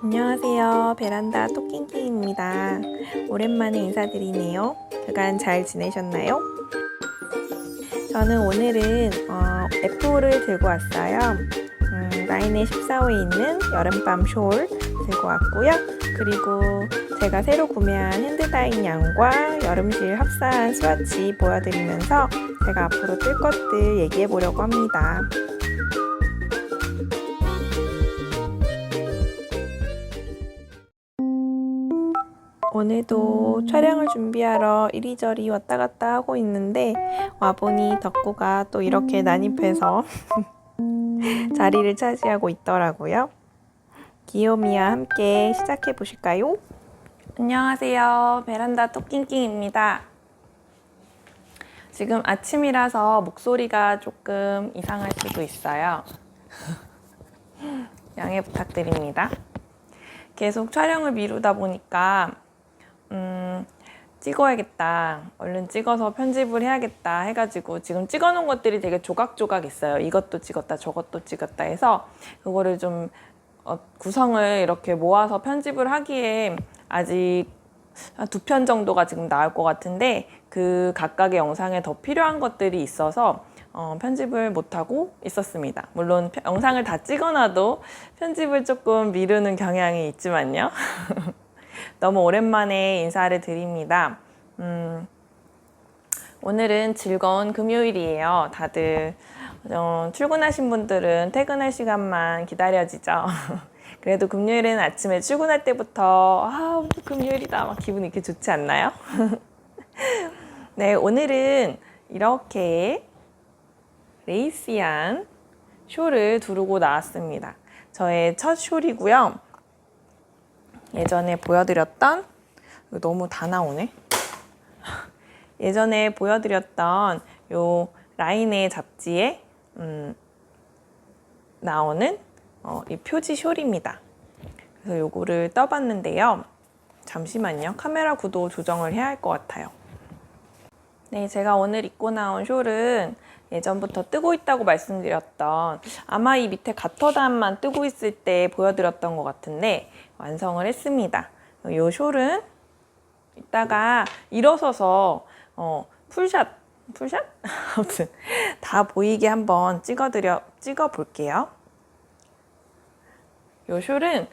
안녕하세요. 베란다 토킹킹입니다. 오랜만에 인사드리네요. 그간 잘 지내셨나요? 저는 오늘은 F5를 들고 왔어요. 라인의 14호에 있는 여름밤 숄 들고 왔고요. 그리고 제가 새로 구매한 핸드다잉 양과 여름실 합사한 스와치 보여드리면서 제가 앞으로 뜰 것들 얘기해 보려고 합니다. 오늘도 촬영을 준비하러 이리저리 왔다 갔다 하고 있는데 와보니 덕구가 또 이렇게 난입해서 자리를 차지하고 있더라고요. 귀요미와 함께 시작해 보실까요? 안녕하세요. 베란다 토킹킹입니다. 지금 아침이라서 목소리가 조금 이상할 수도 있어요. 양해 부탁드립니다. 계속 촬영을 미루다 보니까 찍어야겠다, 얼른 찍어서 편집을 해야겠다 해가지고 지금 찍어놓은 것들이 되게 조각조각 있어요. 이것도 찍었다 저것도 찍었다 해서 그거를 좀 구성을 이렇게 모아서 편집을 하기에 아직 한 2편 정도가 지금 나올 것 같은데 그 각각의 영상에 더 필요한 것들이 있어서 편집을 못하고 있었습니다. 물론 영상을 다 찍어놔도 편집을 조금 미루는 경향이 있지만요. 너무 오랜만에 인사를 드립니다. 오늘은 즐거운 금요일이에요. 다들 출근하신 분들은 퇴근할 시간만 기다려지죠. 그래도 금요일은 아침에 출근할 때부터 금요일이다 막 기분이 이렇게 좋지 않나요? 네, 오늘은 이렇게 레이시한 숄을 두르고 나왔습니다. 저의 첫 숄이고요. 예전에 보여드렸던, 너무 다 나오네. 예전에 보여드렸던 요 라인의 잡지에 나오는 이 표지 숄입니다. 그래서 요거를 떠봤는데요. 잠시만요. 카메라 구도 조정을 해야 할 것 같아요. 네, 제가 오늘 입고 나온 숄은 예전부터 뜨고 있다고 말씀드렸던, 아마 이 밑에 가터단만 뜨고 있을 때 보여드렸던 것 같은데 완성을 했습니다. 이 숄은 이따가 일어서서 풀샷? 아무튼 다 보이게 한번 찍어 볼게요. 이 숄은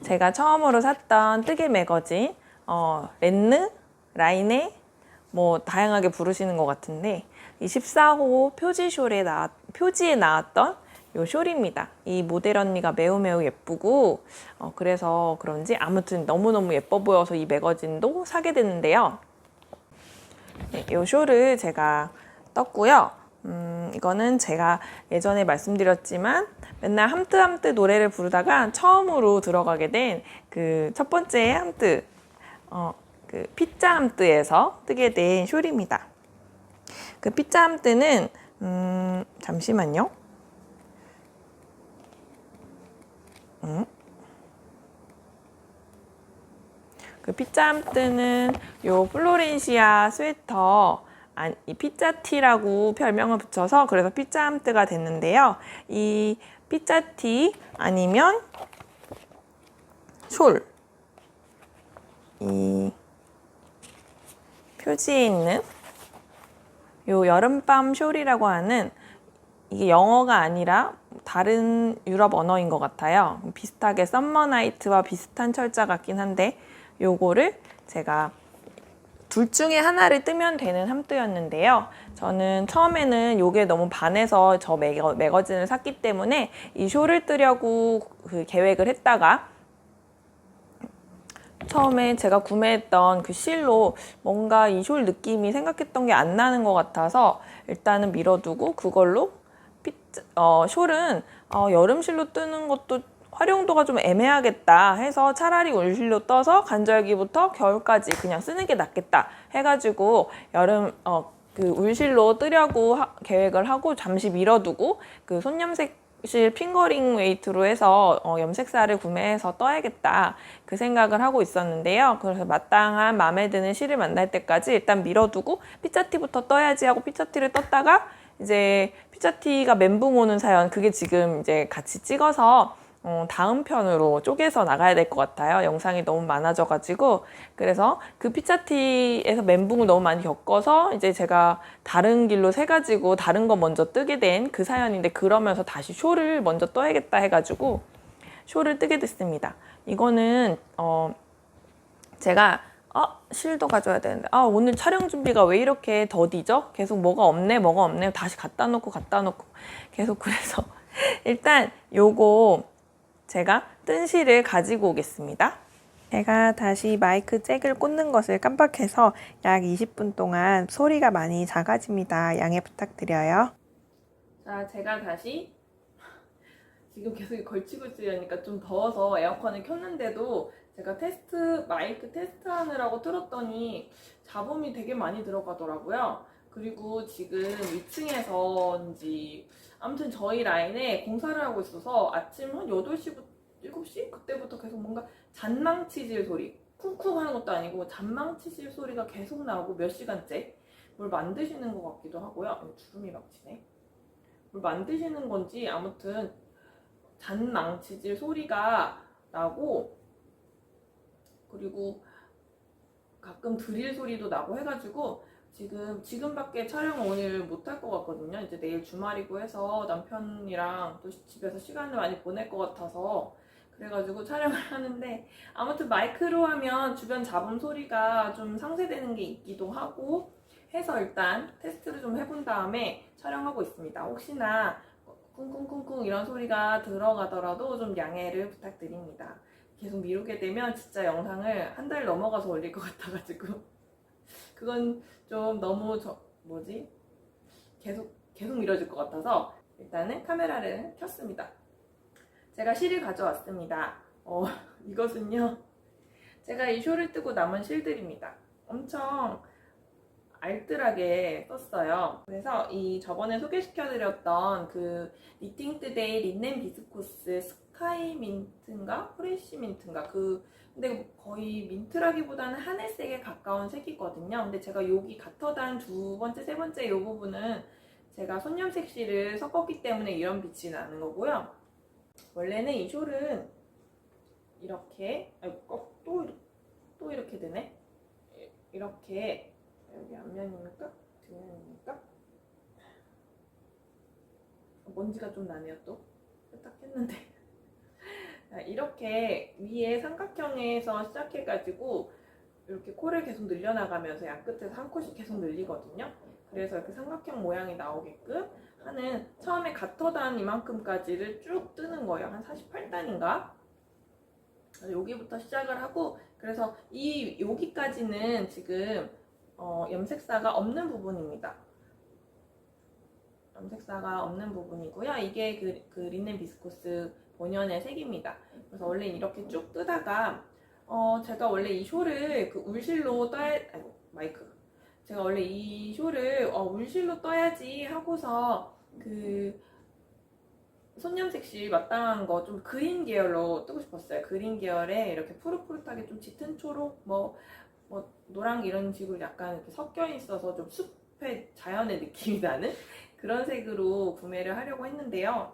제가 처음으로 샀던 뜨개 매거진 렌느? 라인에 뭐 다양하게 부르시는 것 같은데 이 14호 표지에 나왔던 요 숄입니다. 이 모델 언니가 매우 예쁘고 그래서 그런지 아무튼 너무너무 예뻐 보여서 이 매거진도 사게 됐는데요. 네, 요 숄을 제가 떴고요. 이거는 제가 예전에 말씀드렸지만 맨날 함뜨 노래를 부르다가 처음으로 들어가게 된 그 첫 번째 함뜨 그 피자 함뜨에서 뜨게 된 숄입니다. 그 피자 함뜨는 잠시만요. 그 피자 함뜨는 요 플로렌시아 스웨터 이 피자티라고 별명을 붙여서 그래서 피자 함뜨가 됐는데요. 이 피자티 아니면 숄, 이 표지에 있는 요 여름밤 숄이라고 하는, 이게 영어가 아니라 다른 유럽 언어인 것 같아요. 비슷하게 썸머 나이트와 비슷한 철자 같긴 한데 요거를 제가 둘 중에 하나를 뜨면 되는 함뜨였는데요. 저는 처음에는 요게 너무 반해서 저 매거진을 샀기 때문에 이 숄을 뜨려고 그 계획을 했다가 처음에 제가 구매했던 그 실로 뭔가 이 숄 느낌이 생각했던 게 안 나는 것 같아서 일단은 미뤄두고 그걸로 숄은 여름실로 뜨는 것도 활용도가 좀 애매하겠다 해서 차라리 울실로 떠서 간절기부터 겨울까지 그냥 쓰는 게 낫겠다 해가지고 그 울실로 뜨려고 계획을 하고 잠시 미뤄두고 그 손염색실 핑거링 웨이트로 해서 염색살을 구매해서 떠야겠다 그 생각을 하고 있었는데요. 그래서 마땅한 마음에 드는 실을 만날 때까지 일단 미뤄두고 피자티부터 떠야지 하고 피자티를 떴다가 이제 피자티가 멘붕 오는 사연, 그게 지금 이제 같이 찍어서 다음 편으로 쪼개서 나가야 될 것 같아요. 영상이 너무 많아져가지고. 그래서 그 피자티에서 멘붕을 너무 많이 겪어서 이제 제가 다른 길로 새가지고 다른 거 먼저 뜨게 된 그 사연인데, 그러면서 다시 쇼를 먼저 떠야겠다 해가지고 쇼를 뜨게 됐습니다. 이거는 제가 실도 가져야 되는데 오늘 촬영 준비가 왜 이렇게 더디죠? 계속 뭐가 없네 다시 갖다 놓고 계속. 그래서 일단 요거 제가 뜬 실을 가지고 오겠습니다. 제가 다시 마이크 잭을 꽂는 것을 깜빡해서 약 20분 동안 소리가 많이 작아집니다. 양해 부탁드려요. 자, 제가 다시 지금 계속 걸치고 있으려니까 좀 더워서 에어컨을 켰는데도 제가 마이크 테스트하느라고 틀었더니 잡음이 되게 많이 들어가더라고요. 그리고 지금 2층에서인지 아무튼 저희 라인에 공사를 하고 있어서 아침 한 8시부터 7시? 그때부터 계속 뭔가 잔망치질 소리, 쿵쿵 하는 것도 아니고 잔망치질 소리가 계속 나오고 몇 시간째 뭘 만드시는 것 같기도 하고요. 주름이 막 치네. 뭘 만드시는 건지 아무튼 잔망치질 소리가 나고, 그리고 가끔 드릴 소리도 나고 해가지고 지금밖에 촬영을 오늘 못할 것 같거든요. 이제 내일 주말이고 해서 남편이랑 또 집에서 시간을 많이 보낼 것 같아서 그래가지고 촬영을 하는데, 아무튼 마이크로 하면 주변 잡음 소리가 좀 상쇄되는 게 있기도 하고 해서 일단 테스트를 좀 해본 다음에 촬영하고 있습니다. 혹시나 쿵쿵쿵쿵 이런 소리가 들어가더라도 좀 양해를 부탁드립니다. 계속 미루게 되면 진짜 영상을 한 달 넘어가서 올릴 것 같아가지고 그건 좀 너무 계속 미뤄질 것 같아서 일단은 카메라를 켰습니다. 제가 실을 가져왔습니다. 이것은요, 제가 이 쇼를 뜨고 남은 실들입니다. 엄청 알뜰하게 썼어요. 그래서 저번에 소개시켜드렸던 그 니팅 투데이 린넨 비스코스 스카이 민트인가 프레쉬 민트인가, 근데 거의 민트라기보다는 하늘색에 가까운 색이거든요. 근데 제가 여기 가터단 두 번째, 세 번째 이 부분은 제가 손염색 실을 섞었기 때문에 이런 빛이 나는 거고요. 원래는 이 숄은 이렇게, 또 이렇게 되네. 이렇게, 여기 앞면입니까? 뒷면입니까? 먼지가 좀 나네요. 또 딱 했는데 이렇게 위에 삼각형에서 시작해가지고 이렇게 코를 계속 늘려나가면서 양끝에서 한 코씩 계속 늘리거든요. 그래서 이렇게 삼각형 모양이 나오게끔 하는, 처음에 가터단 이만큼까지를 쭉 뜨는 거예요. 한 48단인가? 여기부터 시작을 하고, 그래서 여기까지는 지금 염색사가 없는 부분입니다. 염색사가 없는 부분이고요. 이게 그 린넨 비스코스 본연의 색입니다. 그래서 원래 이렇게 쭉 뜨다가 제가 원래 이 숄을 그 울실로 제가 원래 이 숄을 울실로 떠야지 하고서 그 손염색 실 마땅한 거 좀 그린 계열로 뜨고 싶었어요. 그린 계열에 이렇게 푸릇푸릇하게 좀 짙은 초록, 뭐 노랑 이런 식으로 약간 이렇게 섞여 있어서 좀 숲의 자연의 느낌이 나는 그런 색으로 구매를 하려고 했는데요.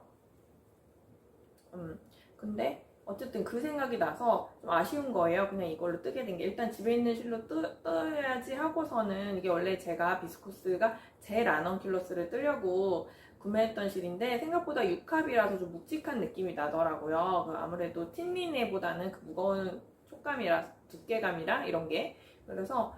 근데 어쨌든 그 생각이 나서 좀 아쉬운 거예요. 그냥 이걸로 뜨게 된 게. 일단 집에 있는 실로 떠야지 하고서는, 이게 원래 제가 비스코스가 제 라넌큘러스를 뜨려고 구매했던 실인데 생각보다 6합이라서 좀 묵직한 느낌이 나더라고요. 아무래도 틴린에보다는 그 무거운 촉감이라, 두께감이랑 이런 게, 그래서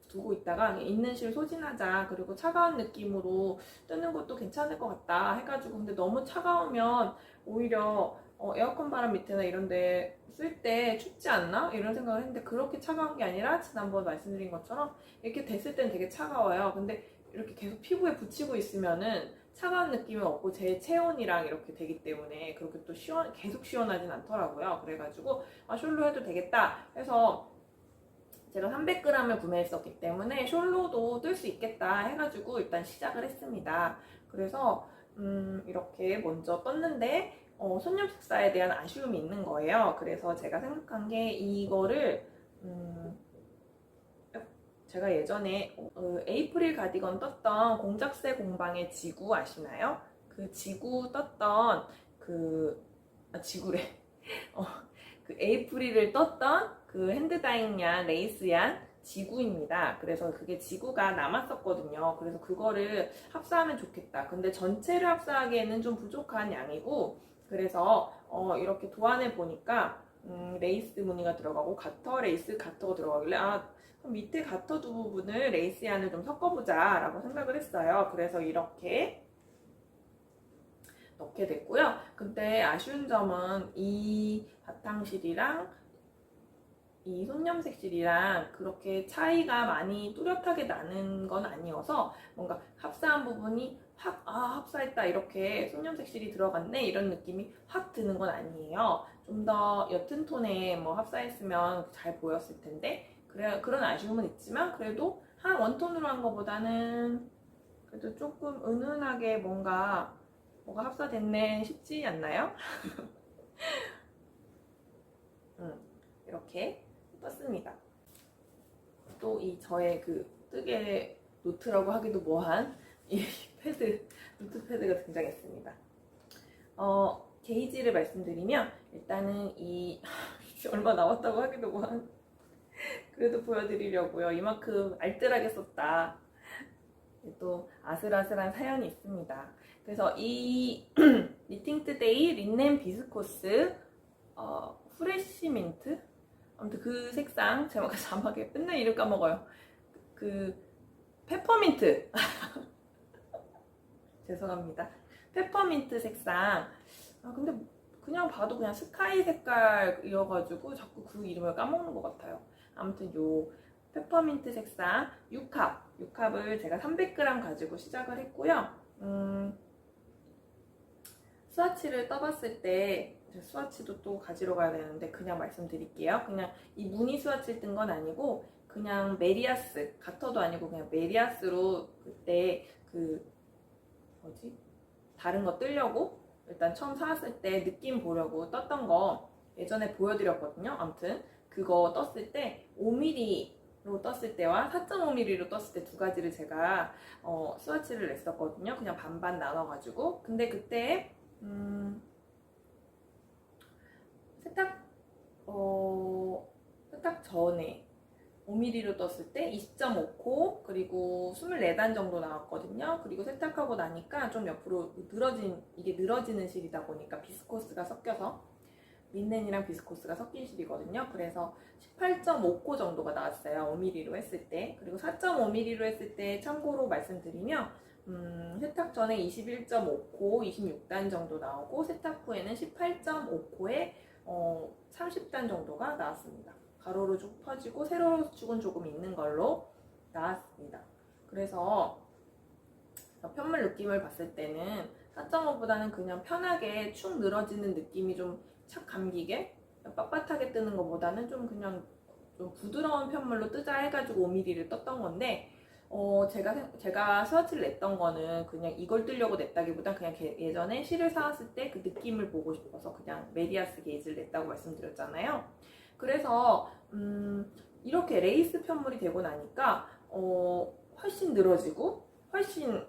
두고 있다가 있는 실 소진하자, 그리고 차가운 느낌으로 뜨는 것도 괜찮을 것 같다 해가지고, 근데 너무 차가우면 오히려 에어컨 바람 밑에나 이런 데 쓸 때 춥지 않나? 이런 생각을 했는데, 그렇게 차가운 게 아니라 지난번 말씀드린 것처럼 이렇게 됐을 땐 되게 차가워요. 근데 이렇게 계속 피부에 붙이고 있으면은 차가운 느낌은 없고 제 체온이랑 이렇게 되기 때문에 그렇게 또 계속 시원하진 않더라고요. 그래가지고 숄로 해도 되겠다 해서 제가 300g을 구매했었기 때문에 숄로도 뜰 수 있겠다 해가지고 일단 시작을 했습니다. 그래서 이렇게 먼저 떴는데 손염색사에 대한 아쉬움이 있는 거예요. 그래서 제가 생각한 게 이거를 제가 예전에 에이프릴 가디건 떴던 공작새 공방의 지구 아시나요? 그 지구 떴던 지구래. 그 에이프릴을 떴던 그 핸드다잉 레이스얀 지구입니다. 그래서 그게 지구가 남았었거든요. 그래서 그거를 합사하면 좋겠다. 근데 전체를 합사하기에는 좀 부족한 양이고, 그래서 이렇게 도안을 보니까 레이스 무늬가 들어가고 가터, 레이스, 가터가 들어가길래 그럼 밑에 가터 두 부분을 레이스얀을 좀 섞어보자 라고 생각을 했어요. 그래서 이렇게 넣게 됐고요. 근데 아쉬운 점은 이 바탕실이랑 이 손념색 실이랑 그렇게 차이가 많이 뚜렷하게 나는 건 아니어서 뭔가 합사한 부분이 확 합사했다 이렇게 손념색 실이 들어갔네 이런 느낌이 확 드는 건 아니에요. 좀 더 옅은 톤에 뭐 합사했으면 잘 보였을 텐데 그런 아쉬움은 있지만 그래도 한 원톤으로 한 것보다는 그래도 조금 은은하게 뭐가 합사됐네 싶지 않나요? 이렇게 떴습니다. 또 이 저의 그 뜨개 노트라고 하기도 뭐한 이 패드, 노트 패드가 등장했습니다. 게이지를 말씀드리면 일단은 이 얼마 나왔다고 하기도 뭐한 그래도 보여드리려고요. 이만큼 알뜰하게 썼다. 또 아슬아슬한 사연이 있습니다. 그래서 이 니팅 투데이 린넨 비스코스 프레시 민트 아무튼 그 색상 제가 자막에 맨날 이름 까먹어요. 그 페퍼민트 죄송합니다. 페퍼민트 색상 근데 그냥 봐도 그냥 스카이 색깔이어가지고 자꾸 그 이름을 까먹는 것 같아요. 아무튼 요 페퍼민트 색상 6합을 제가 300g 가지고 시작을 했고요. 스와치를 떠봤을 때 스와치도 또 가지러 가야 되는데 그냥 말씀드릴게요. 그냥 이 무늬 스와치를 뜬 건 아니고 그냥 메리아스, 가터도 아니고 그냥 메리아스로 그때 다른 거 뜨려고 일단 처음 사왔을 때 느낌 보려고 떴던 거 예전에 보여드렸거든요. 아무튼 그거 떴을 때 5mm로 떴을 때와 4.5mm로 떴을 때 두 가지를 제가 스와치를 냈었거든요. 그냥 반반 나눠가지고. 근데 그때 세탁 전에 5mm로 떴을 때 20.5코 그리고 24단 정도 나왔거든요. 그리고 세탁하고 나니까 좀 옆으로 이게 늘어지는 실이다 보니까 비스코스가 섞여서 린넨이랑 비스코스가 섞인 실이거든요. 그래서 18.5코 정도가 나왔어요. 5mm로 했을 때. 그리고 4.5mm로 했을 때 참고로 말씀드리면 세탁 전에 21.5코, 26단 정도 나오고 세탁 후에는 18.5코에 30단 정도가 나왔습니다. 가로로 쭉 퍼지고 세로 축은 조금 있는 걸로 나왔습니다. 그래서 편물 느낌을 봤을 때는 4.5보다는 그냥 편하게 축 늘어지는 느낌이 좀 착 감기게 빳빳하게 뜨는 것보다는 좀 그냥 좀 부드러운 편물로 뜨자 해가지고 5mm를 떴던 건데 제가 스와치를 냈던 거는 그냥 이걸 뜨려고 냈다기보다 그냥 예전에 실을 사왔을 때 그 느낌을 보고 싶어서 그냥 메리아스 게이지를 냈다고 말씀드렸잖아요. 그래서 이렇게 레이스 편물이 되고 나니까 훨씬 늘어지고 훨씬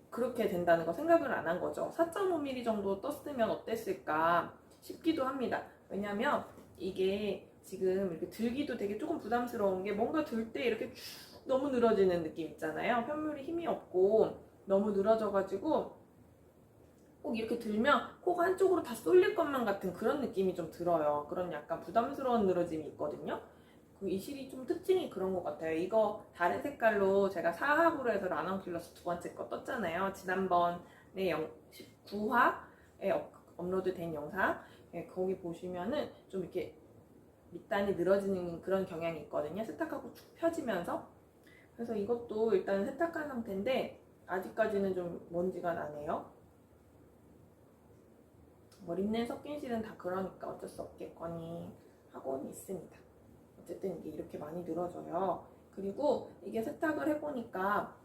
그렇게 된다는 거 생각을 안 한 거죠. 4.5mm 정도 떴으면 어땠을까 싶기도 합니다. 왜냐면 이게 지금 이렇게 들기도 되게 조금 부담스러운 게 뭔가 들 때 이렇게 쭉 너무 늘어지는 느낌 있잖아요. 편물이 힘이 없고 너무 늘어져가지고 꼭 이렇게 들면 코가 한쪽으로 다 쏠릴 것만 같은 그런 느낌이 좀 들어요. 그런 약간 부담스러운 늘어짐이 있거든요. 이 실이 좀 특징이 그런 것 같아요. 이거 다른 색깔로 제가 4합으로 해서 라넌킬러스 두 번째 거 떴잖아요. 지난번에 19화에 업로드된 영상 거기 보시면은 좀 이렇게 밑단이 늘어지는 그런 경향이 있거든요. 세탁하고 축 펴지면서. 그래서 이것도 일단 세탁한 상태인데 아직까지는 좀 먼지가 나네요. 린넨 섞인 실은 다 그러니까 어쩔 수 없겠거니 하고는 있습니다. 어쨌든 이게 이렇게 많이 늘어져요. 그리고 이게 세탁을 해보니까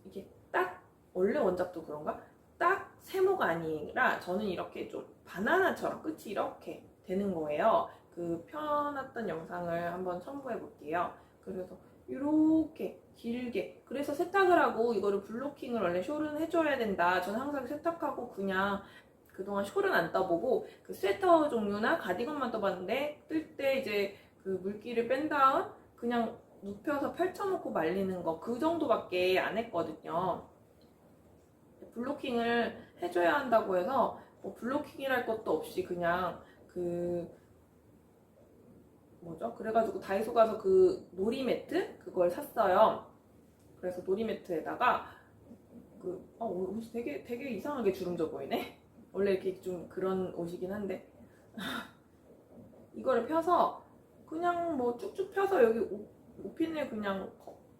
이게 딱 원래 원작도 그런가? 딱 세모가 아니라 저는 이렇게 좀 바나나처럼 끝이 이렇게 되는 거예요. 그 펴놨던 영상을 한번 첨부해 볼게요. 그래서 이렇게 길게. 그래서 세탁을 하고 이거를 블로킹을 원래 숄은 해줘야 된다. 저는 항상 세탁하고 그냥 그동안 숄은 안 떠보고 그 스웨터 종류나 가디건만 떠봤는데 뜰 때 이제 그 물기를 뺀 다음 그냥 눕혀서 펼쳐놓고 말리는 거 그 정도밖에 안 했거든요. 블로킹을 해줘야 한다고 해서 뭐 블로킹이랄 것도 없이 그냥 그 뭐죠? 그래가지고 다이소 가서 그 놀이매트 그걸 샀어요. 그래서 놀이매트에다가 옷이 되게 이상하게 주름져 보이네. 원래 이렇게 좀 그런 옷이긴 한데 이거를 펴서 그냥 뭐 쭉쭉 펴서 여기 옷핀을 그냥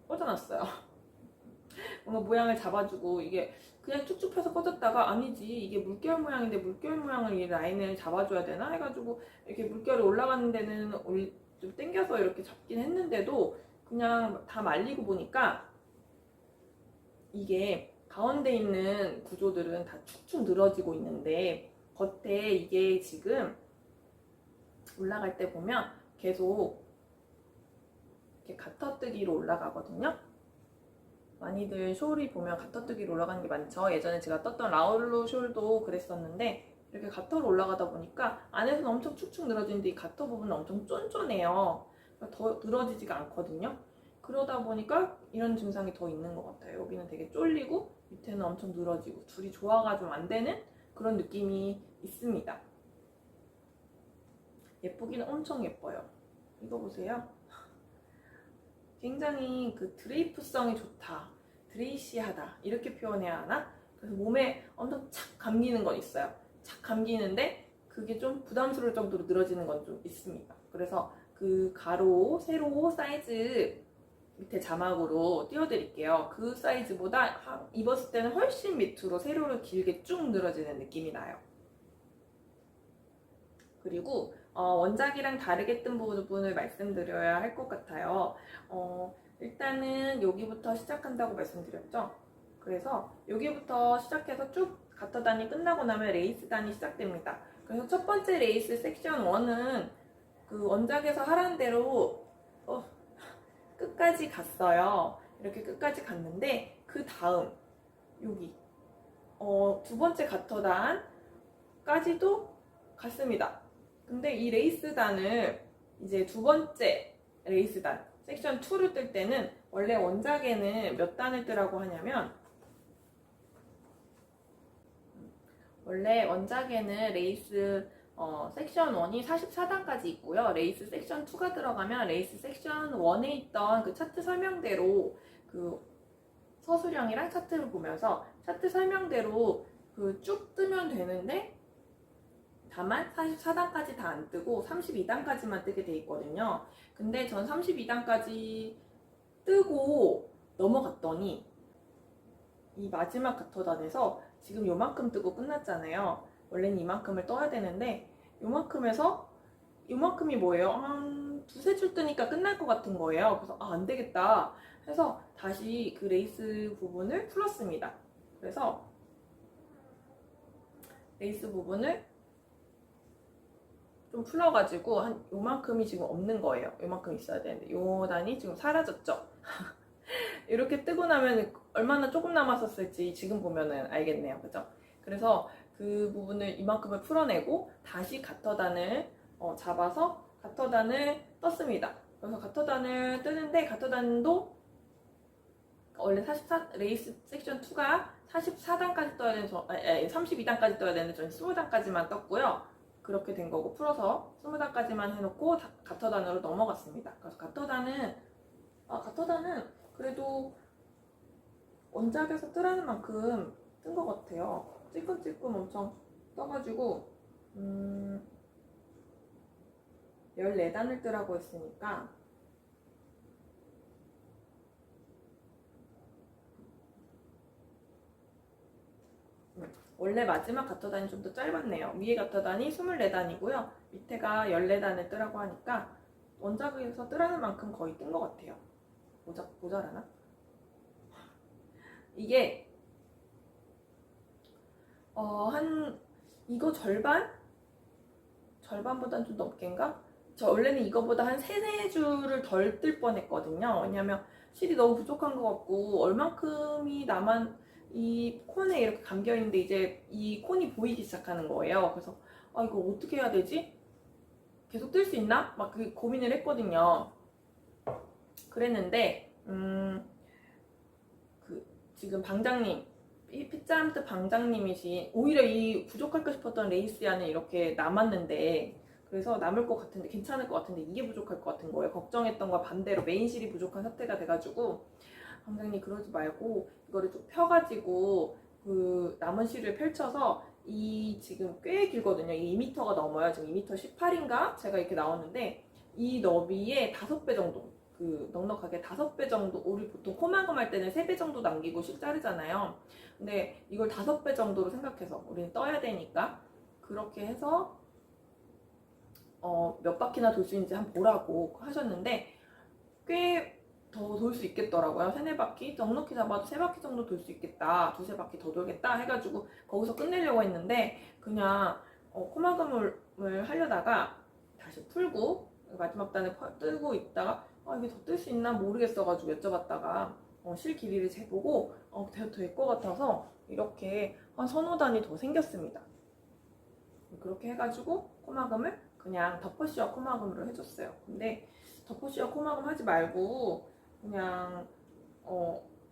꽂아놨어요. 뭔가 모양을 잡아주고 이게 그냥 쭉쭉 펴서 꽂았다가 아니지 이게 물결 모양인데 물결 모양을 이 라인을 잡아줘야 되나 해가지고 이렇게 물결이 올라가는 데는 좀 당겨서 이렇게 잡긴 했는데도 그냥 다 말리고 보니까 이게 가운데 있는 구조들은 다 축축 늘어지고 있는데 겉에 이게 지금 올라갈 때 보면 계속 이렇게 가터뜨기로 올라가거든요. 많이들 숄이 보면 가터뜨기로 올라가는 게 많죠. 예전에 제가 떴던 라울로 숄도 그랬었는데 이렇게 가터로 올라가다 보니까 안에서는 엄청 축축 늘어지는데 이 가터 부분은 엄청 쫀쫀해요. 더 늘어지지가 않거든요. 그러다 보니까 이런 증상이 더 있는 것 같아요. 여기는 되게 쫄리고 밑에는 엄청 늘어지고 둘이 조화가 좀 안 되는 그런 느낌이 있습니다. 예쁘기는 엄청 예뻐요. 이거 보세요. 굉장히 그 드레이프성이 좋다, 드레이시하다 이렇게 표현해야 하나? 그래서 몸에 엄청 착 감기는 건 있어요. 착 감기는데 그게 좀 부담스러울 정도로 늘어지는 건 좀 있습니다. 그래서 그 가로, 세로 사이즈 밑에 자막으로 띄워드릴게요. 그 사이즈보다 입었을 때는 훨씬 밑으로 세로로 길게 쭉 늘어지는 느낌이 나요. 그리고 원작이랑 다르게 뜬 부분을 말씀드려야 할 것 같아요. 일단은 여기부터 시작한다고 말씀드렸죠. 그래서 여기부터 시작해서 쭉 가터단이 끝나고 나면 레이스단이 시작됩니다. 그래서 첫 번째 레이스 섹션 1은 그 원작에서 하라는 대로 끝까지 갔어요. 이렇게 끝까지 갔는데 그 다음 여기 두 번째 가터단까지도 갔습니다. 근데 이 레이스단을 이제 두 번째 레이스단 섹션 2를 뜰 때는 원래 원작에는 몇 단을 뜨라고 하냐면 원래 원작에는 레이스 섹션 1이 44단까지 있고요. 레이스 섹션 2가 들어가면 레이스 섹션 1에 있던 그 차트 설명대로 그 서술형이랑 차트를 보면서 차트 설명대로 그 쭉 뜨면 되는데 다만 44단까지 다 안 뜨고 32단까지만 뜨게 돼 있거든요. 근데 전 32단까지 뜨고 넘어갔더니 이 마지막 가터단에서 지금 요만큼 뜨고 끝났잖아요. 원래는 이만큼을 떠야 되는데 요만큼에서 요만큼이 뭐예요? 한 두세 줄 뜨니까 끝날 것 같은 거예요. 그래서 안 되겠다 해서 다시 그 레이스 부분을 풀었습니다. 그래서 레이스 부분을 좀 풀어가지고 한 요만큼이 지금 없는 거예요. 요만큼 있어야 되는데 요 단이 지금 사라졌죠. 이렇게 뜨고 나면 얼마나 조금 남았었을지 지금 보면은 알겠네요. 그죠? 그래서 그 부분을 이만큼을 풀어내고 다시 가터단을 잡아서 가터단을 떴습니다. 그래서 가터단을 뜨는데 가터단도 원래 44 레이스 섹션 2가 44단까지 떠야 되는 32단까지 떠야 되는데 저는 20단까지만 떴고요. 그렇게 된 거고 풀어서 20단까지만 해놓고 가터단으로 넘어갔습니다. 그래서 가터단은 그래도 원작에서 뜨라는 만큼 뜬 것 같아요. 찔끔찔끔 엄청 떠가지고 14단을 뜨라고 했으니까 원래 마지막 가터단이 좀 더 짧았네요. 위에 가터단이 24단이고요. 밑에가 14단을 뜨라고 하니까 원작에서 뜨라는 만큼 거의 뜬 것 같아요. 모자라나? 이게 이거 절반보단 좀 넘게인가? 저 원래는 이거보다 한 3-4줄을 덜 뜰 뻔했거든요. 왜냐면 실이 너무 부족한 것 같고 얼만큼이 나만 이 콘에 이렇게 감겨 있는데 이제 이 콘이 보이기 시작하는 거예요. 그래서 아 이거 어떻게 해야 되지? 계속 뜰 수 있나? 막 그 고민을 했거든요. 그랬는데 그 지금 방장님 피자함트 방장님이신 오히려 이 부족할까 싶었던 레이스야는 이렇게 남았는데 그래서 남을 것 같은데 괜찮을 것 같은데 이게 부족할 것 같은 거예요. 걱정했던 거와 반대로 메인실이 부족한 사태가 돼가지고 방장님 그러지 말고 이거를 좀 펴가지고 그 남은 실을 펼쳐서 이 지금 꽤 길거든요. 이 2m가 넘어요. 지금 2m 18인가 제가 이렇게 나오는데 이 너비의 5배 정도 그 넉넉하게 5배 정도 우리 보통 코막음 할 때는 3배 정도 남기고 실 자르잖아요. 근데 이걸 5배 정도로 생각해서 우리는 떠야 되니까 그렇게 해서 몇 바퀴나 돌 수 있는지 한번 보라고 하셨는데 꽤 더 돌 수 있겠더라고요. 3, 4바퀴 넉넉히 잡아도 3바퀴 정도 돌 수 있겠다. 2, 3바퀴 더 돌겠다 해가지고 거기서 끝내려고 했는데 그냥 코막음을 하려다가 다시 풀고 마지막 단을 뜨고 있다가 이게 더 뜰 수 있나 모르겠어가지고 여쭤봤다가 실 길이를 재보고 될 것 같아서 이렇게 한 서너 단이 더 생겼습니다. 그렇게 해가지고 코막음을 그냥 덮어씌워 코막음으로 해줬어요. 근데 덮어씌워 코막음 하지 말고 그냥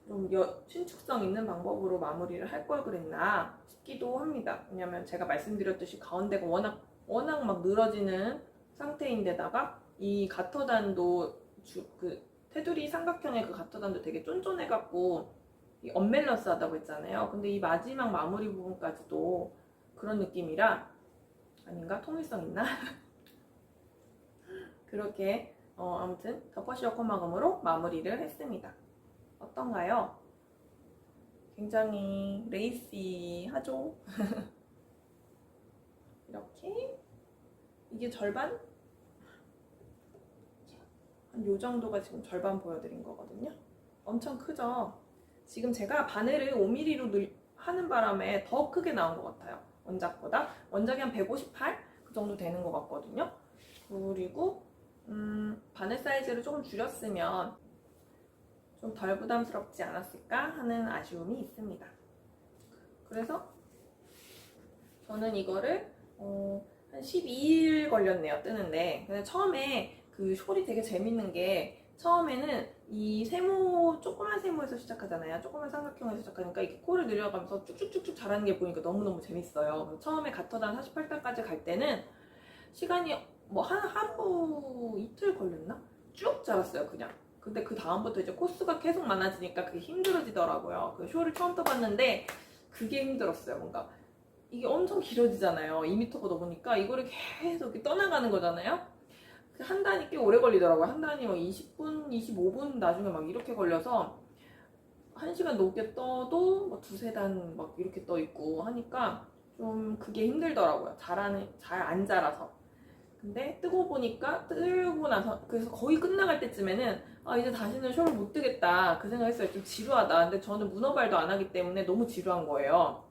좀 신축성 있는 방법으로 마무리를 할 걸 그랬나 싶기도 합니다. 왜냐면 제가 말씀드렸듯이 가운데가 워낙 막 늘어지는 상태인데다가 이 가터단도 그 테두리 삼각형의 그 가터단도 되게 쫀쫀해갖고 언밸런스하다고 했잖아요. 근데 이 마지막 마무리 부분까지도 그런 느낌이라 아닌가? 통일성 있나? 그렇게 아무튼 덮어씌워 코막음으로 마무리를 했습니다. 어떤가요? 굉장히 레이시하죠? 이렇게 이게 절반? 한 요 정도가 지금 절반 보여드린 거거든요. 엄청 크죠? 지금 제가 바늘을 5mm로 하는 바람에 더 크게 나온 것 같아요. 원작보다. 원작이 한 158? 그 정도 되는 것 같거든요. 그리고 바늘 사이즈를 조금 줄였으면 좀 덜 부담스럽지 않았을까 하는 아쉬움이 있습니다. 그래서 저는 이거를 한 12일 걸렸네요, 뜨는데. 근데 처음에 그 숄이 되게 재밌는 게 처음에는 이 세모, 조그만 세모에서 시작하잖아요. 조그만 삼각형에서 시작하니까 이렇게 코를 늘려가면서 쭉쭉쭉쭉 자라는 게 보니까 너무너무 재밌어요. 처음에 가터단 48단까지 갈 때는 시간이 뭐 하루 이틀 걸렸나? 쭉 자랐어요, 그냥. 근데 그 다음부터 이제 코스가 계속 많아지니까 그게 힘들어지더라고요. 그 숄을 처음 떠봤는데 그게 힘들었어요. 뭔가 이게 엄청 길어지잖아요. 2m가 넘으니까 이거를 계속 이렇게 떠나가는 거잖아요. 한 단이 꽤 오래 걸리더라고요. 한 단이 막 20분, 25분 나중에 막 이렇게 걸려서 1시간 넘게 떠도 막 두세 단 막 이렇게 떠 있고 하니까 좀 그게 힘들더라고요. 잘 안 자라서. 근데 뜨고 나서 그래서 거의 끝나갈 때쯤에는 이제 다시는 숄을 못 뜨겠다 그 생각했어요. 좀 지루하다. 근데 저는 문어발도 안 하기 때문에 너무 지루한 거예요.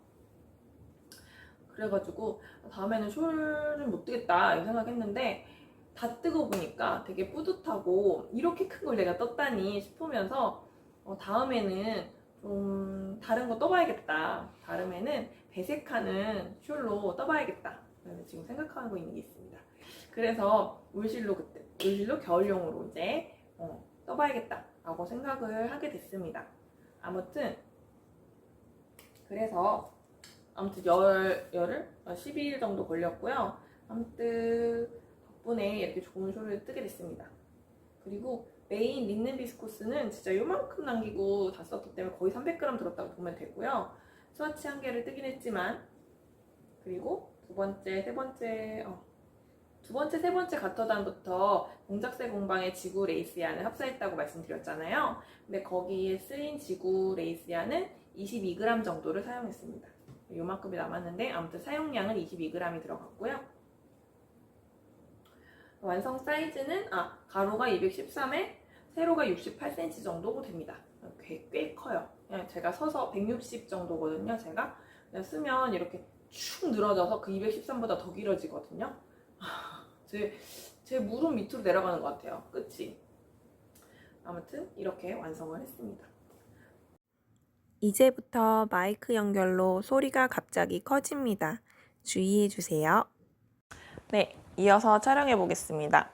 그래가지고 다음에는 숄을 못 뜨겠다 이 생각했는데 다 뜨고 보니까 되게 뿌듯하고 이렇게 큰 걸 내가 떴다니 싶으면서 다음에는 좀 다른 거 떠봐야겠다. 다음에는 배색하는 숄로 떠봐야겠다. 지금 생각하고 있는 게 있습니다. 그래서 울실로 겨울용으로 이제 떠봐야겠다 라고 생각을 하게 됐습니다. 아무튼 열흘 12일 정도 걸렸고요. 아무튼 덕분에 이렇게 좋은 숄을 뜨게 됐습니다. 그리고 메인 린넨 비스코스는 진짜 요만큼 남기고 다 썼기 때문에 거의 300g 들었다고 보면 되고요. 스와치 한 개를 뜨긴 했지만 그리고 두 번째, 세 번째 가터단부터 공작새 공방의 지구 레이스얀을 합사했다고 말씀드렸잖아요. 근데 거기에 쓰인 지구 레이스얀은 22g 정도를 사용했습니다. 요만큼이 남았는데 아무튼 사용량은 22g이 들어갔고요. 완성 사이즈는 가로가 213에 세로가 68cm 정도 됩니다. 꽤 커요. 그냥 제가 서서 160 정도거든요. 제가 그냥 쓰면 이렇게 축 늘어져서 그 213보다 더 길어지거든요. 제 무릎 밑으로 내려가는 것 같아요. 끝이. 아무튼 이렇게 완성을 했습니다. 이제부터 마이크 연결로 소리가 갑자기 커집니다. 주의해 주세요. 네, 이어서 촬영해 보겠습니다.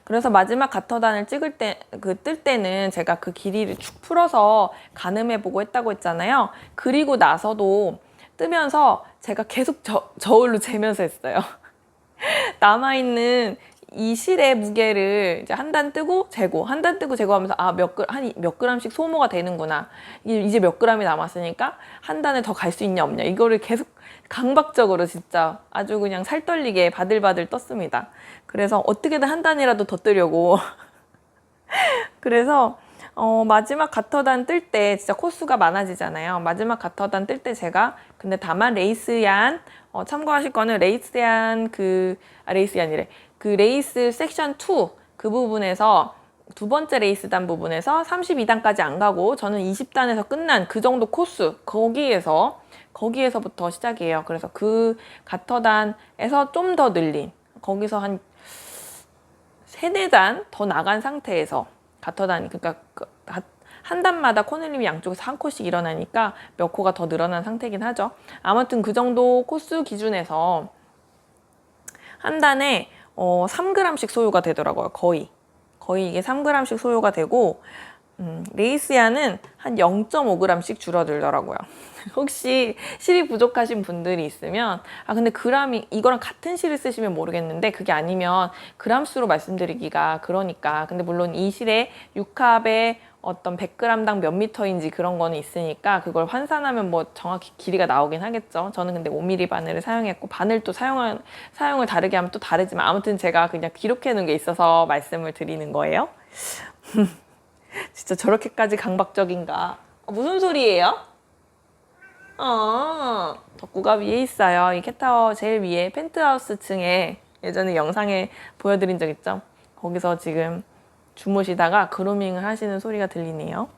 그래서 마지막 가터단을 찍을 때, 뜰 때는 제가 그 길이를 축 풀어서 가늠해 보고 했다고 했잖아요. 그리고 나서도 뜨면서 제가 계속 저울로 재면서 했어요. 남아있는 이 실의 무게를 이제 한 단 뜨고 재고, 한 단 뜨고 재고 하면서 몇 그램씩 소모가 되는구나. 이제 몇 그램이 남았으니까 한 단을 더 갈 수 있냐 없냐. 이거를 계속 강박적으로 진짜 아주 그냥 살떨리게 바들바들 떴습니다. 그래서 어떻게든 한 단이라도 더 뜨려고. 그래서 마지막 가터단 뜰 때 진짜 코수가 많아지잖아요. 마지막 가터단 뜰 때 제가 근데 다만 레이스얀 참고하실 거는 레이스얀 레이스얀이래. 그 레이스 섹션 2 그 부분에서 두 번째 레이스단 부분에서 32단까지 안 가고 저는 20단에서 끝난 그 정도 코스 거기에서부터 시작이에요. 그래서 그 가터단에서 좀 더 늘린 거기서 한 3-4단 더 나간 상태에서 가터단이 그러니까 한 단마다 코늘림이 양쪽에서 한 코씩 일어나니까 몇 코가 더 늘어난 상태이긴 하죠. 아무튼 그 정도 코스 기준에서 한 단에 3g씩 소요가 되더라고요. 거의 이게 3g씩 소요가 되고 레이스야는 한 0.5g씩 줄어들더라고요. 혹시 실이 부족하신 분들이 있으면 근데 그람이 이거랑 같은 실을 쓰시면 모르겠는데 그게 아니면 그람수로 말씀드리기가 그러니까 근데 물론 이 실에 6합에 어떤 100g당 몇 미터인지 그런 거는 있으니까 그걸 환산하면 뭐 정확히 길이가 나오긴 하겠죠. 저는 근데 5mm 바늘을 사용했고 바늘도 사용을 다르게 하면 또 다르지만 아무튼 제가 그냥 기록해 놓은 게 있어서 말씀을 드리는 거예요. 진짜 저렇게까지 강박적인가? 무슨 소리예요? 덕구가 위에 있어요. 이 캣타워 제일 위에 펜트하우스 층에 예전에 영상에 보여드린 적 있죠? 거기서 지금 주무시다가 그루밍을 하시는 소리가 들리네요.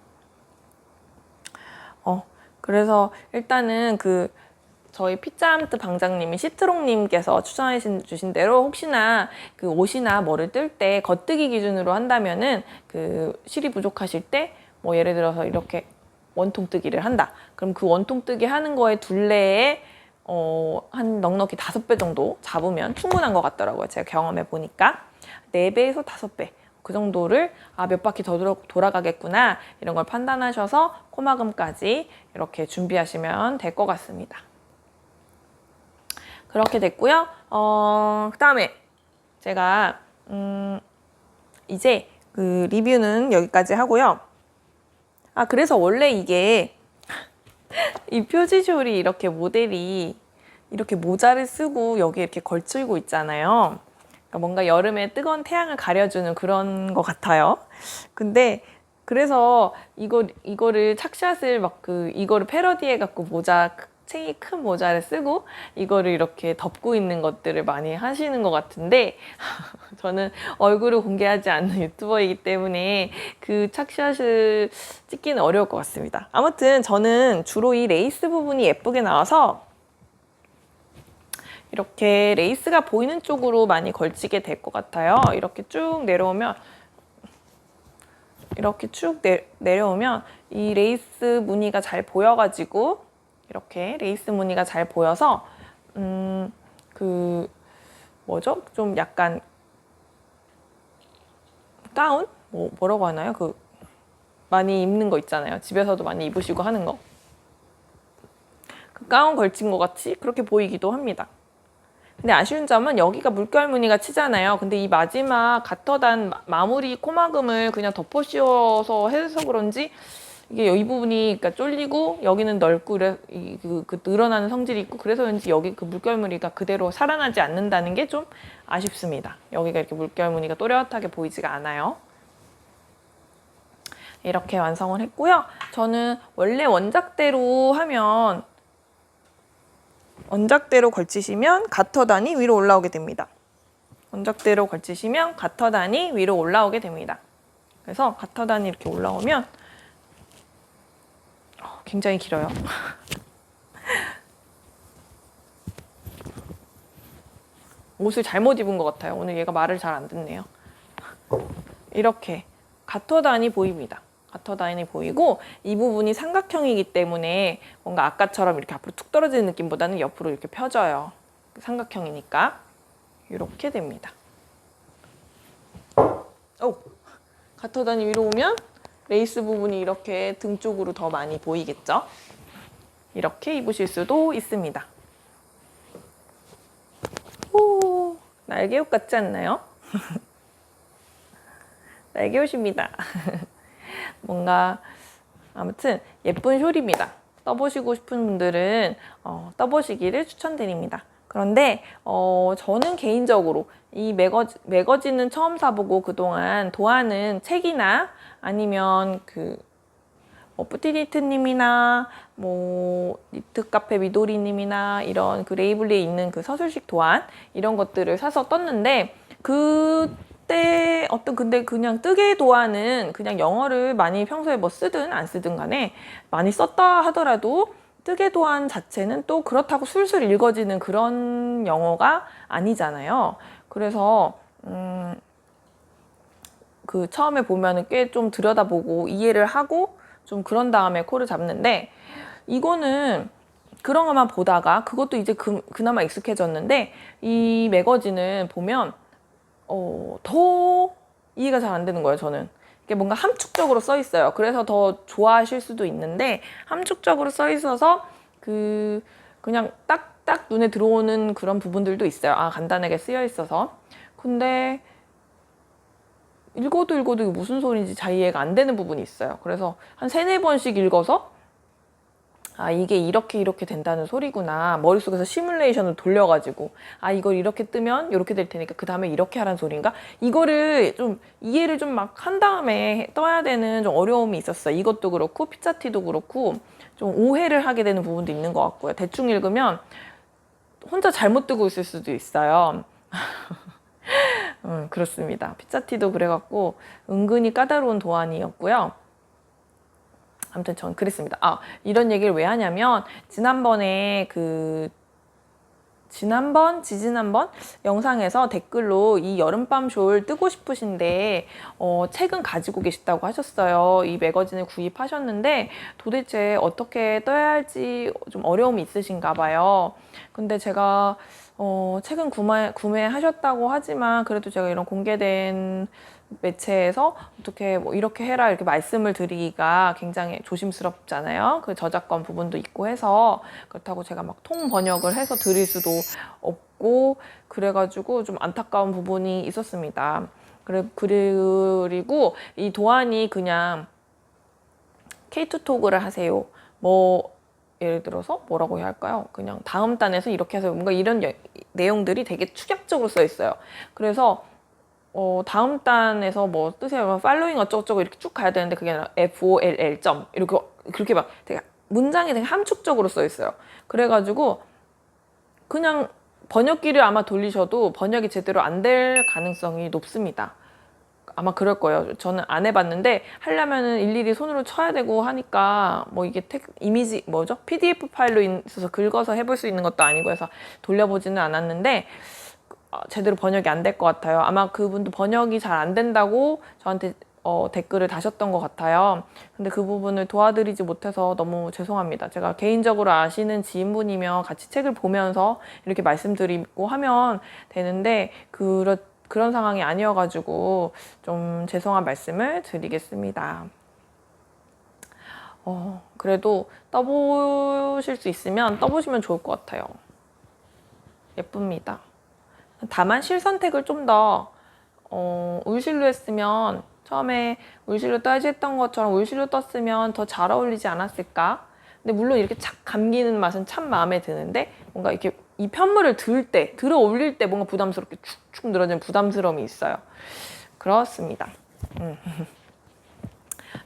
그래서 일단은 저희 피자함트 방장님이 시트롱님께서 추천해 주신 대로 혹시나 그 옷이나 뭐를 뜰 때 겉뜨기 기준으로 한다면은 실이 부족하실 때 뭐 예를 들어서 이렇게 원통뜨기를 한다. 그럼 그 원통뜨기 하는 거에 둘레에 한 넉넉히 5배 정도 잡으면 충분한 것 같더라고요. 제가 경험해 보니까 4배에서 5배 그 정도를 몇 바퀴 더 돌아가겠구나 이런 걸 판단하셔서 코막음까지 이렇게 준비하시면 될 것 같습니다. 그렇게 됐고요. 그 다음에 제가 이제 리뷰는 여기까지 하고요. 그래서 원래 이게 이 표지숄이 이렇게 모델이 이렇게 모자를 쓰고 여기에 이렇게 걸치고 있잖아요. 그러니까 뭔가 여름에 뜨거운 태양을 가려주는 그런 것 같아요. 근데 그래서 이거를 착샷을 이거를 패러디해 갖고 챙이 큰 모자를 쓰고 이거를 이렇게 덮고 있는 것들을 많이 하시는 것 같은데 저는 얼굴을 공개하지 않는 유튜버이기 때문에 그 착샷을 찍기는 어려울 것 같습니다. 아무튼 저는 주로 이 레이스 부분이 예쁘게 나와서 이렇게 레이스가 보이는 쪽으로 많이 걸치게 될 것 같아요. 이렇게 쭉 내려오면 내려오면 이 레이스 무늬가 잘 보여가지고 이렇게 레이스 무늬가 잘 보여서 뭐죠? 좀 약간 가운? 뭐라고 하나요? 많이 입는 거 있잖아요. 집에서도 많이 입으시고 하는 거. 그 가운 걸친 것 같이 그렇게 보이기도 합니다. 근데 아쉬운 점은 여기가 물결 무늬가 치잖아요. 근데 이 마지막 가터단 마무리 코막음을 그냥 덮어 씌워서 해서 그런지 이게 이 부분이 그러니까 쫄리고 여기는 넓고 늘어나는 성질이 있고 그래서 왠지 여기 그 물결 무늬가 그대로 살아나지 않는다는 게 좀 아쉽습니다. 여기가 이렇게 물결 무늬가 또렷하게 보이지가 않아요. 이렇게 완성을 했고요. 저는 원래 원작대로 걸치시면 가터단이 위로 올라오게 됩니다. 원작대로 걸치시면 가터단이 위로 올라오게 됩니다. 그래서 가터단이 이렇게 올라오면 굉장히 길어요. 옷을 잘못 입은 것 같아요. 오늘 얘가 말을 잘 안 듣네요. 이렇게 가터단이 보입니다. 가터단이 보이고 이 부분이 삼각형이기 때문에 뭔가 아까처럼 이렇게 앞으로 툭 떨어지는 느낌보다는 옆으로 이렇게 펴져요. 삼각형이니까 이렇게 됩니다. 가터단이 위로 오면 레이스 부분이 이렇게 등 쪽으로 더 많이 보이겠죠? 이렇게 입으실 수도 있습니다. 오, 날개옷 같지 않나요? 날개옷입니다. 뭔가 아무튼 예쁜 숄입니다. 떠보시고 싶은 분들은 떠보시기를 추천드립니다. 그런데 저는 개인적으로 이 매거진은 처음 사보고 그동안 도안은 책이나 아니면 뿌티니트님이나 니트카페 미도리님이나 이런 레이블리에 있는 서술식 도안 이런 것들을 사서 떴는데 그때 근데 그냥 뜨개 도안은 그냥 영어를 많이 평소에 쓰든 안 쓰든 간에 많이 썼다 하더라도 뜨개 도안 자체는 또 그렇다고 술술 읽어지는 그런 영어가 아니잖아요. 그래서 처음에 보면은 꽤 좀 들여다보고 이해를 하고 좀 그런 다음에 코를 잡는데 이거는 그런 것만 보다가 그것도 이제 그나마 익숙해졌는데 이 매거진을 보면 더 이해가 잘 안 되는 거예요. 저는 이게 뭔가 함축적으로 써 있어요. 그래서 더 좋아하실 수도 있는데 함축적으로 써 있어서 그냥 딱딱 눈에 들어오는 그런 부분들도 있어요. 간단하게 쓰여 있어서. 근데 읽어도 이게 무슨 소리인지 잘 이해가 안 되는 부분이 있어요. 그래서 한 3-4번씩 읽어서 이게 이렇게 된다는 소리구나. 머릿속에서 시뮬레이션을 돌려가지고 이걸 이렇게 뜨면 이렇게 될 테니까 그 다음에 이렇게 하라는 소리인가? 이거를 좀 이해를 좀 막 한 다음에 떠야 되는 좀 어려움이 있었어요. 이것도 그렇고 피자티도 그렇고 좀 오해를 하게 되는 부분도 있는 것 같고요. 대충 읽으면 혼자 잘못 뜨고 있을 수도 있어요. 그렇습니다. 피자티도 그래갖고 은근히 까다로운 도안이었고요. 아무튼 전 그랬습니다. 이런 얘기를 왜 하냐면 지난번 지지난번 영상에서 댓글로 이 여름밤 숄 뜨고 싶으신데 책은 가지고 계시다고 하셨어요. 이 매거진을 구입하셨는데 도대체 어떻게 떠야 할지 좀 어려움이 있으신가 봐요. 근데 제가 책은 구매하셨다고 하지만 그래도 제가 이런 공개된 매체에서 어떻게 이렇게 해라 이렇게 말씀을 드리기가 굉장히 조심스럽잖아요. 그 저작권 부분도 있고 해서 그렇다고 제가 막 통번역을 해서 드릴 수도 없고 그래가지고 좀 안타까운 부분이 있었습니다. 그리고 이 도안이 그냥 K2톡을 하세요. 예를 들어서 뭐라고 해야 할까요? 그냥 다음 단에서 이렇게 해서 뭔가 이런 내용들이 되게 축약적으로 써 있어요. 그래서 다음 단에서 뜨세요. 팔로잉 어쩌고저쩌고 이렇게 쭉 가야 되는데 그게 아니라 FOLL 점 이렇게 그렇게 막 되게 문장이 되게 함축적으로 써 있어요. 그래가지고 그냥 번역기를 아마 돌리셔도 번역이 제대로 안 될 가능성이 높습니다. 아마 그럴 거예요. 저는 안 해봤는데 하려면은 일일이 손으로 쳐야 되고 하니까 이게 이미지 PDF 파일로 있어서 긁어서 해볼 수 있는 것도 아니고 해서 돌려보지는 않았는데 제대로 번역이 안 될 것 같아요. 아마 그분도 번역이 잘 안 된다고 저한테 댓글을 다셨던 것 같아요. 근데 그 부분을 도와드리지 못해서 너무 죄송합니다. 제가 개인적으로 아시는 지인분이면 같이 책을 보면서 이렇게 말씀드리고 하면 되는데 그런 상황이 아니어가지고 좀 죄송한 말씀을 드리겠습니다. 그래도 떠보실 수 있으면 떠보시면 좋을 것 같아요. 예쁩니다. 다만 실 선택을 좀 더 울실로 했으면 처음에 울실로 떠야지 했던 것처럼 울실로 떴으면 더 잘 어울리지 않았을까? 근데 물론 이렇게 착 감기는 맛은 참 마음에 드는데 뭔가 이렇게 이 편물을 들어 올릴 때 뭔가 부담스럽게 축축 늘어지는 부담스러움이 있어요. 그렇습니다.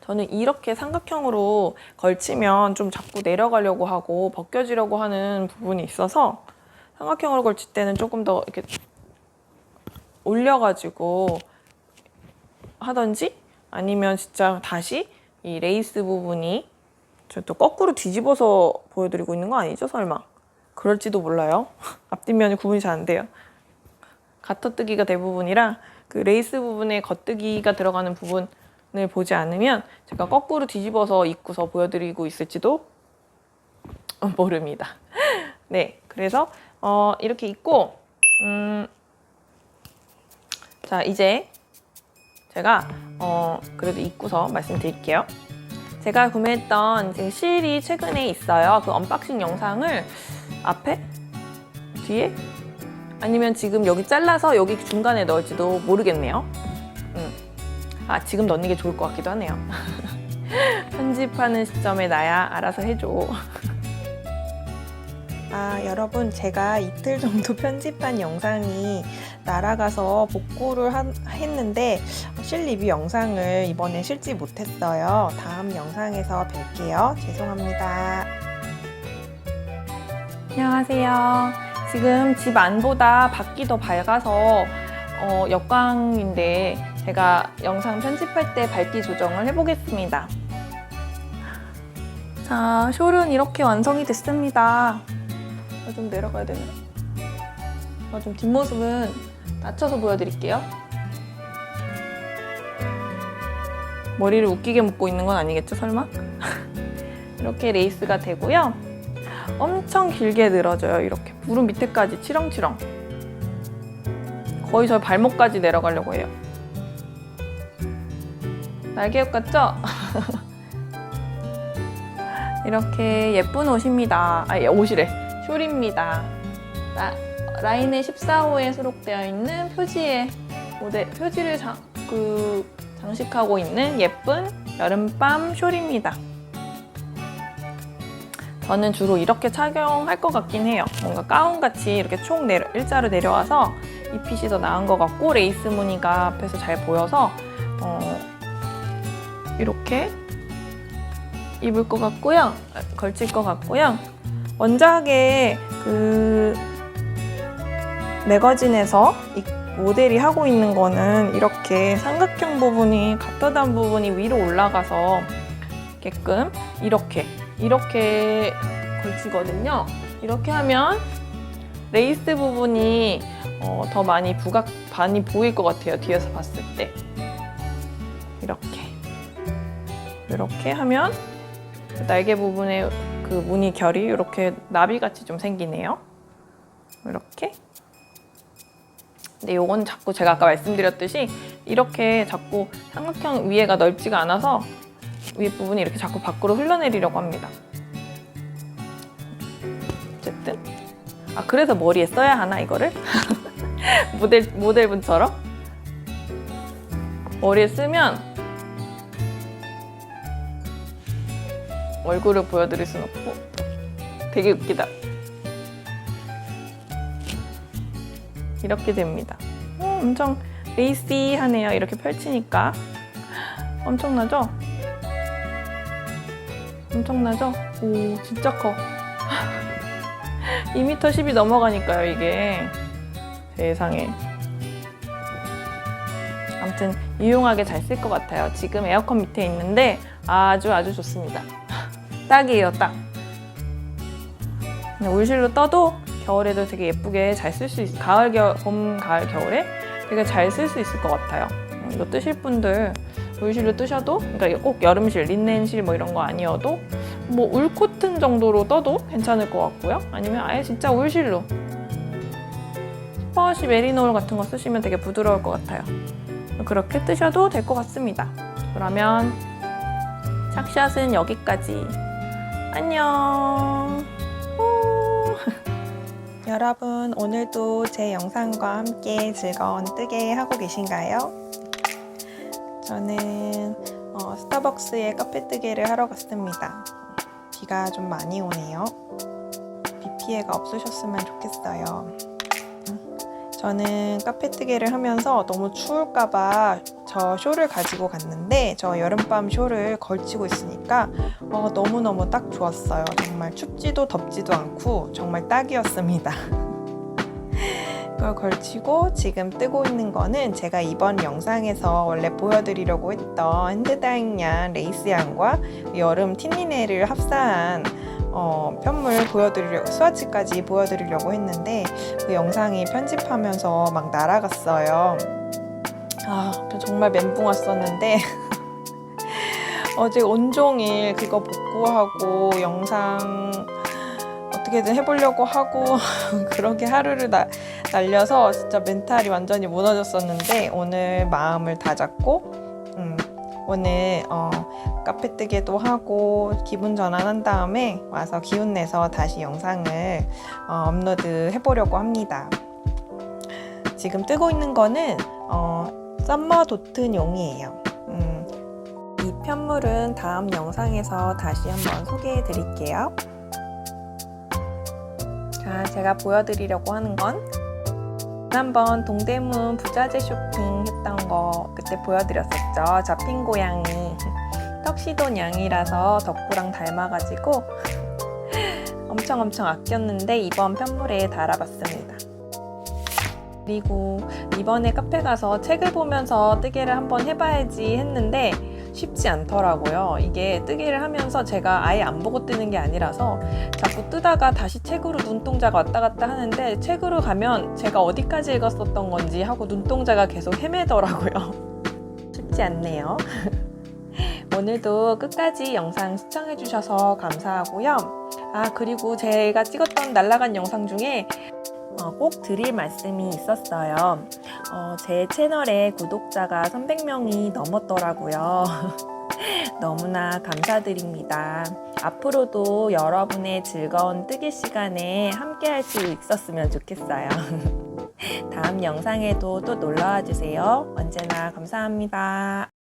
저는 이렇게 삼각형으로 걸치면 좀 자꾸 내려가려고 하고 벗겨지려고 하는 부분이 있어서 삼각형으로 걸칠 때는 조금 더 이렇게 올려가지고 하든지 아니면 진짜 다시 이 레이스 부분이 저 또 거꾸로 뒤집어서 보여드리고 있는 거 아니죠? 설마. 그럴지도 몰라요. 앞뒷면이 구분이 잘 안 돼요. 가터뜨기가 대부분이라 그 레이스 부분에 겉뜨기가 들어가는 부분 보지 않으면 제가 거꾸로 뒤집어서 입고서 보여드리고 있을지도 모릅니다. 네, 그래서 이렇게 입고 자, 이제 제가 그래도 입고서 말씀드릴게요. 제가 구매했던 이제 실이 최근에 있어요. 그 언박싱 영상을 앞에? 뒤에? 아니면 지금 여기 잘라서 여기 중간에 넣을지도 모르겠네요. 지금 넣는 게 좋을 것 같기도 하네요. 편집하는 시점에 나야 알아서 해줘. 여러분, 제가 이틀 정도 편집한 영상이 날아가서 복구를 했는데 실 리뷰 영상을 이번에 실지 못했어요. 다음 영상에서 뵐게요. 죄송합니다. 안녕하세요. 지금 집 안보다 밖이 더 밝아서 역광인데 제가 영상 편집할 때 밝기 조정을 해보겠습니다. 자, 숄은 이렇게 완성이 됐습니다. 좀 내려가야 되네. 좀 뒷모습은 낮춰서 보여드릴게요. 머리를 웃기게 묶고 있는 건 아니겠죠, 설마? 이렇게 레이스가 되고요. 엄청 길게 늘어져요. 이렇게 무릎 밑에까지 치렁치렁. 거의 저 발목까지 내려가려고 해요. 날개옷 같죠? 이렇게 예쁜 옷입니다. 옷이래. 숄입니다. 라인의 14호에 수록되어 있는 표지의 표지를 장식하고 있는 예쁜 여름밤 숄입니다. 저는 주로 이렇게 착용할 것 같긴 해요. 뭔가 가운같이 이렇게 일자로 내려와서 이 핏이 더 나은 것 같고 레이스 무늬가 앞에서 잘 보여서 이렇게 입을 것 같고요. 걸칠 것 같고요. 원작의 그 매거진에서 이 모델이 하고 있는 거는 이렇게 삼각형 부분이 가타단 부분이 위로 올라가서 게끔 이렇게 걸치거든요. 이렇게 하면 레이스 부분이 더 많이 보일 것 같아요. 뒤에서 봤을 때 이렇게 하면 날개 부분에 그 무늬 결이 이렇게 나비같이 좀 생기네요. 이렇게. 근데 요건 자꾸 제가 아까 말씀드렸듯이 이렇게 자꾸 삼각형 위에가 넓지가 않아서 위에 부분이 이렇게 자꾸 밖으로 흘러내리려고 합니다. 어쨌든 그래서 머리에 써야 하나 이거를? 모델분처럼 머리에 쓰면 얼굴을 보여드릴 순 없고 되게 웃기다. 이렇게 됩니다. 엄청 레이시하네요. 이렇게 펼치니까 엄청나죠? 오, 진짜 커. 2m 10이 넘어가니까요, 이게. 세상에. 아무튼 유용하게 잘 쓸 것 같아요. 지금 에어컨 밑에 있는데 아주 좋습니다. 딱이에요, 딱. 울실로 떠도 겨울에도 되게 예쁘게 잘 쓸 수 있어요. 봄, 가을, 겨울에 되게 잘 쓸 수 있을 것 같아요. 이거 뜨실 분들 울실로 뜨셔도, 그러니까 꼭 여름실, 린넨실 뭐 이런 거 아니어도 뭐 울 코튼 정도로 떠도 괜찮을 것 같고요. 아니면 아예 진짜 울실로 슈퍼워시 메리노 울 같은 거 쓰시면 되게 부드러울 것 같아요. 그렇게 뜨셔도 될 것 같습니다. 그러면 착샷은 여기까지. 안녕. 여러분, 오늘도 제 영상과 함께 즐거운 뜨개 하고 계신가요? 저는 스타벅스에 카페 뜨개를 하러 갔습니다. 비가 좀 많이 오네요. 비 피해가 없으셨으면 좋겠어요. 저는 카페 뜨개를 하면서 너무 추울까봐 저 숄을 가지고 갔는데 저 여름밤 숄을 걸치고 있으니까 너무너무 딱 좋았어요. 정말 춥지도 덥지도 않고 정말 딱이었습니다. 그걸 걸치고 지금 뜨고 있는 거는 제가 이번 영상에서 원래 보여드리려고 했던 핸드다잉 양 레이스 양과 여름 틴리네를 합사한 편물 스와치까지 보여드리려고 했는데 그 영상이 편집하면서 막 날아갔어요. 정말 멘붕 왔었는데 어제 온종일 그거 복구하고 영상 어떻게든 해보려고 하고 그렇게 하루를 날려서 진짜 멘탈이 완전히 무너졌었는데 오늘 마음을 다잡고 오늘 카페 뜨개도 하고 기분 전환한 다음에 와서 기운 내서 다시 영상을 업로드 해보려고 합니다. 지금 뜨고 있는 거는 썸머 도트용이에요. 이 편물은 다음 영상에서 다시 한번 소개해 드릴게요. 자, 제가 보여드리려고 하는 건 지난번 동대문 부자재 쇼핑 했던 거 그때 보여드렸었죠. 잡힌 고양이 턱시도 냥이라서 덕구랑 닮아가지고 엄청 아꼈는데 이번 편물에 달아봤습니다. 그리고 이번에 카페 가서 책을 보면서 뜨개를 한번 해봐야지 했는데 쉽지 않더라고요. 이게 뜨개를 하면서 제가 아예 안 보고 뜨는 게 아니라서 자꾸 뜨다가 다시 책으로 눈동자가 왔다 갔다 하는데 책으로 가면 제가 어디까지 읽었었던 건지 하고 눈동자가 계속 헤매더라고요. 쉽지 않네요. 오늘도 끝까지 영상 시청해주셔서 감사하고요. 그리고 제가 찍었던 날라간 영상 중에 꼭 드릴 말씀이 있었어요. 제 채널에 구독자가 300명이 넘었더라고요. 너무나 감사드립니다. 앞으로도 여러분의 즐거운 뜨개 시간에 함께 할 수 있었으면 좋겠어요. 다음 영상에도 또 놀러와 주세요. 언제나 감사합니다.